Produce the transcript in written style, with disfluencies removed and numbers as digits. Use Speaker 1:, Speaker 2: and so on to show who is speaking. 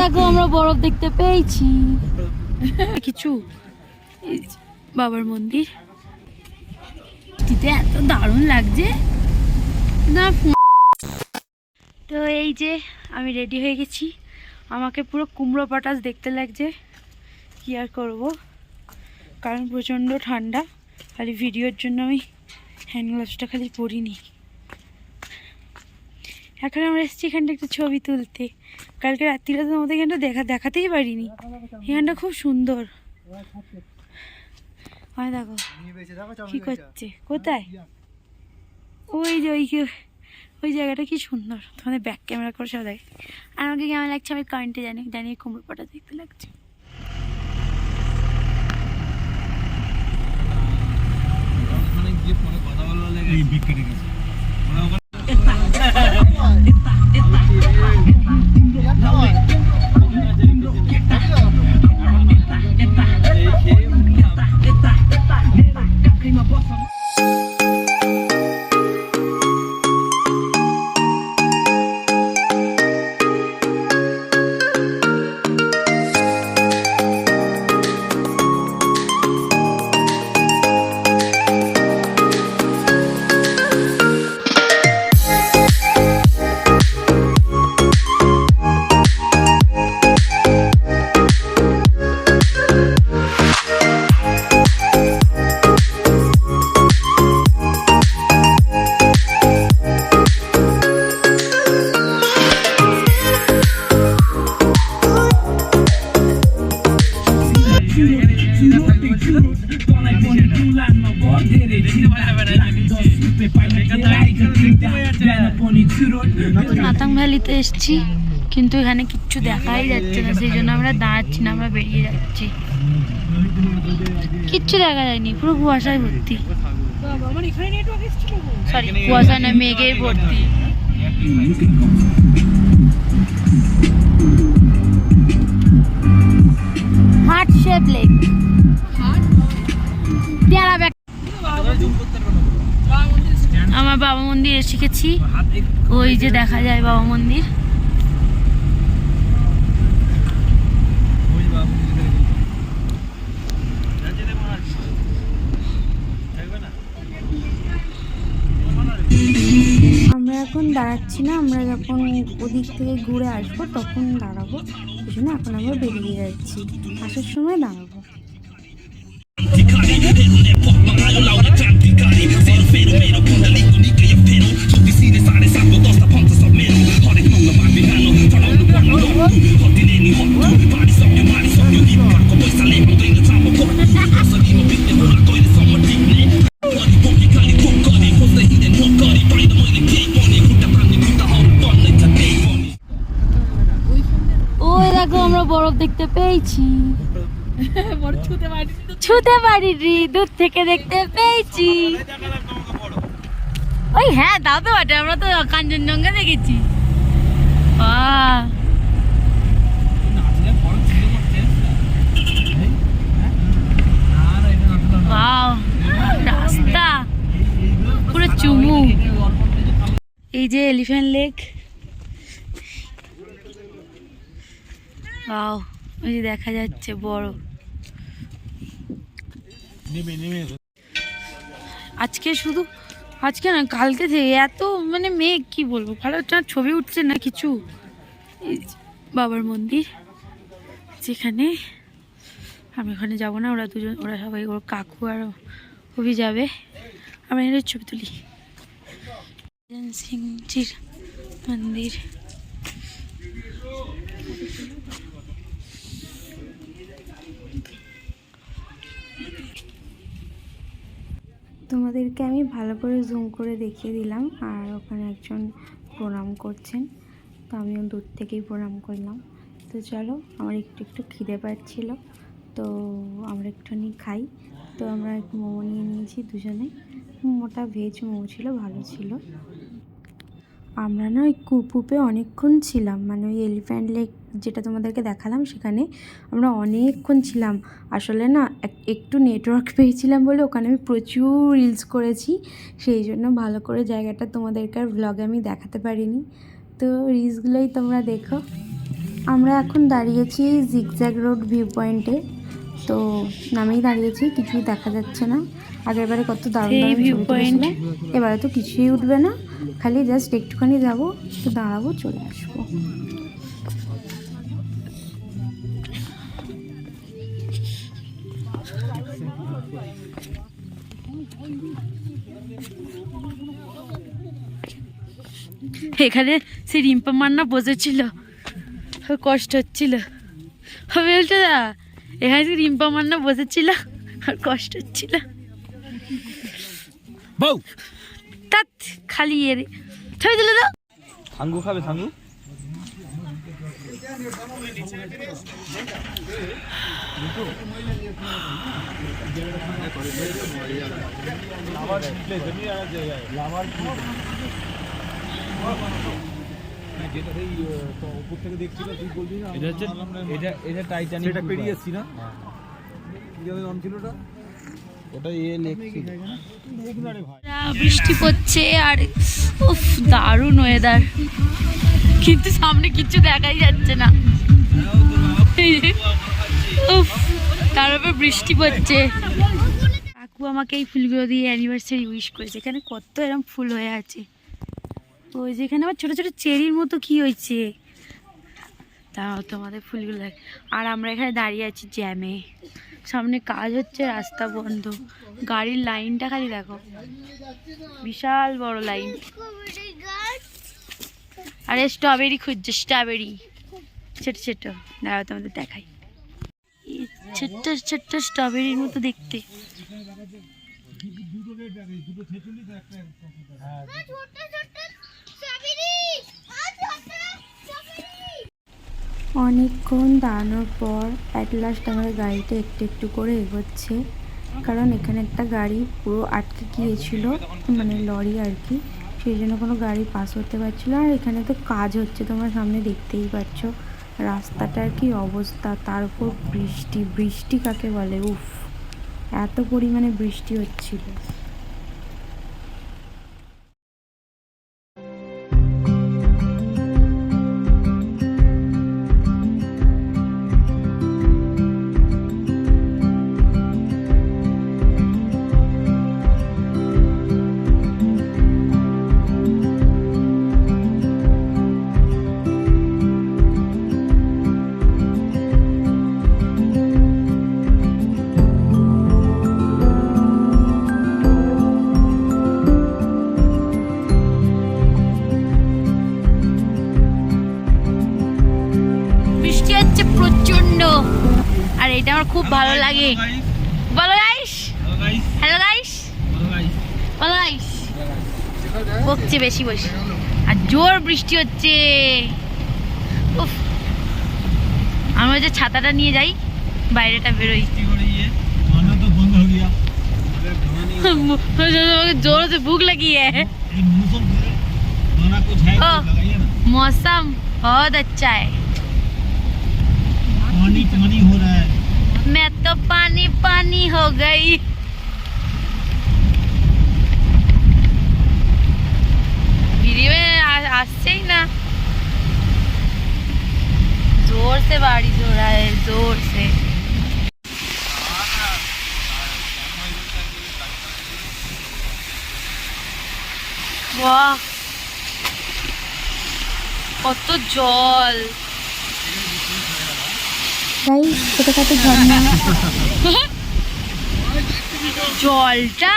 Speaker 1: দেখো আমরা বরফ দেখতে পেয়েছি কিছু। বাবার মন্দির এত দারুণ লাগছে না। তো এই যে আমি রেডি হয়ে গেছি, আমাকে পুরো কুমড়ো পটাশ দেখতে লাগছে। কি আর করব, কারণ প্রচণ্ড ঠান্ডা। খালি ভিডিওর জন্য আমি হ্যান্ড গ্লাভসটা খালি পরিনি। এখন আমরা এসেছি এখানটা একটা ছবি তুলতে। কালকে রাত্রিটা তো আমাদের এখানটা দেখাতেই পারিনি। এখানটা খুব সুন্দর। হয় দেখো কি করছে, কোথায় ওই যে ওই জায়গাটা কি সুন্দর। তোমাদের ব্যাক ক্যামেরা করে সব দেখে। আর আমাকে কেমন লাগছে আমি কমেন্টে জানি কুমড়ো পাটা দেখতে লাগছে। নাতাং ভ্যালিতে এসেছি, কিন্তু এখানে কিচ্ছু দেখাই যাচ্ছে না। সেই জন্য আমরা দাঁড়াচ্ছি না, আমরা বেরিয়ে যাচ্ছি। কিচ্ছু দেখা যায়নি, পুরো কুয়াশায় ভর্তি। সরি, কুয়াশা না, মেঘে ভর্তি। Heart shape lake. আমার বাবা মন্দির এসে গেছি। ওই যে দেখা যায় বাবা মন্দির। আমরা এখন দাঁড়াচ্ছি না, আমরা যখন ওদিক থেকে ঘুরে আসবো তখন দাঁড়াবো। এই জন্য এখন আমরা বেরিয়ে যাচ্ছি, আসার সময় দাঁড়াবো। ওই দেখো আমরা বরফ দেখতে পেয়েছি। ছুতে পারিনি, দূর থেকে দেখতে পেয়েছি। ওই হ্যাঁ তাও তো বটে, আমরা তো কাঞ্চনজঙ্ঘা দেখেছি। রাস্তা পুরো চুমু। এই যে এলিফ্যান্ট লেক। ওই যে দেখা যাচ্ছে বড়। আজকে না কালকে থেকে এত মানে মেঘ, কি বলবো, ভালো ছবি উঠছে না কিছু। বাবার মন্দির, যেখানে আমি ওখানে যাবো না, ওরা সবাই, ওর কাকু আর অভি যাবে। আমরা এর ছবি তুলি। সিংজির মন্দির। তোমাদেরকে আমি ভালো করে জুম করে দেখিয়ে দিলাম। আর ওখানে একজন প্রণাম করছেন, তো আমিও দূর থেকেই প্রণাম করলাম। তো চলো, আমার একটু খিদে পাচ্ছিল, তো আমরা একটুখানি খাই। তো আমরা একটু মোমো নিয়ে নিয়েছি দুজনে। মোমোটা ভেজ মোমো ছিল, ভালো ছিল। আমরা না ওই কুপুপে অনেকক্ষণ ছিলাম, মানে ওই এলিফ্যান্ট লেক যেটা তোমাদেরকে দেখালাম সেখানে আমরা অনেকক্ষণ ছিলাম। আসলে না একটু নেটওয়ার্ক পেয়েছিলাম বলে ওখানে আমি প্রচুর রিলস করেছি, সেই জন্য ভালো করে জায়গাটা তোমাদেরকে আর ভ্লগে আমি দেখাতে পারিনি। তো রিলসগুলোই তোমরা দেখো। আমরা এখন দাঁড়িয়েছি জিগজ্যাগ রোড ভিউ পয়েন্টে। তো নামেই দাঁড়িয়েছি, কিছুই দেখা যাচ্ছে না। আগেরবারে কত দারুণ দারুণ ভিউ পয়েন্ট, এবারে তো কিছুই উঠবে না, খালি জাস্ট একটুখানি যাবো, তো দাঁড়াবো, চলে আসবো।
Speaker 2: এখানে সে রিম্পা মান্না বসেছিল, কষ্ট হচ্ছিল। বলতে দা এখানে সে রিম্পা মান্না বসেছিল আর কষ্ট হচ্ছিল। তাত খালি এর ছবি তুলে দাও।
Speaker 3: থাঙ্গু খাবে থাঙ্গু।
Speaker 2: বৃষ্টি পড়ছে আর উফ দারুণ ওয়েদার, কিন্তু সামনে কিছু দেখাই যাচ্ছে না। উফ, তার উপর বৃষ্টি পড়ছে। কাকু আমাকে এই ফুলগুলো দিয়ে অ্যানিভার্সারি উইশ করেছে। এখানে কত এরকম ফুল হয়ে আছে। ওই যেখানে আবার ছোট ছোট চেরির মতো কি হয়েছে, তাও তোমাদের ফুলগুলো দেখ। আর আমরা এখানে দাঁড়িয়ে আছি জ্যামে, সামনে কাজ হচ্ছে, রাস্তা বন্ধ, গাড়ির লাইনটা খালি দেখো, বিশাল বড় লাইন। আরে স্ট্রবেরি খুঁজছে, স্ট্রবেরি ছোট ছোট, দাঁড়াও তোমাদের দেখাই। ছোট্ট ছোট্ট স্ট্রবেরির মতো দেখতে।
Speaker 1: অনেকক্ষণ দাঁড়ানোর পর অ্যাট লাস্ট আমাদের গাড়িটা একটু একটু করে এগোচ্ছে, কারণ এখানে একটা গাড়ি পুরো আটকে গিয়েছিল, মানে লরি আর কি, সেই জন্য কোনো গাড়ি পাস হতে পারছিল। আর এখানে তো কাজ হচ্ছে, তোমরা সামনে দেখতেই পাচ্ছ রাস্তাটার কি অবস্থা, তার উপর বৃষ্টি। বৃষ্টি কাকে বলে, উফ, এত পরিমাণে বৃষ্টি হচ্ছিল।
Speaker 2: প্রচন্ড, আর এটা আমার খুব ভালো লাগে। বলো গাইস, হ্যালো গাইস, বলো গাইস। বকছে বেশি বসে, আর জোর বৃষ্টি হচ্ছে। উফ, আমি যে ছাতাটা নিয়ে যাই, বাইরেটা বেরোই। जोर से भूख लगी है। मौसम बहुत अच्छा है।
Speaker 3: पानी पानी हो रहा है।
Speaker 2: मैं तो पानी पानी हो गई। वीडियो में आसছে ही ना, जोर से बारिश हो रहा है, जोर से। वाह, কত জল।
Speaker 1: ছোটখাটো ঝর্ণা,
Speaker 2: জলটা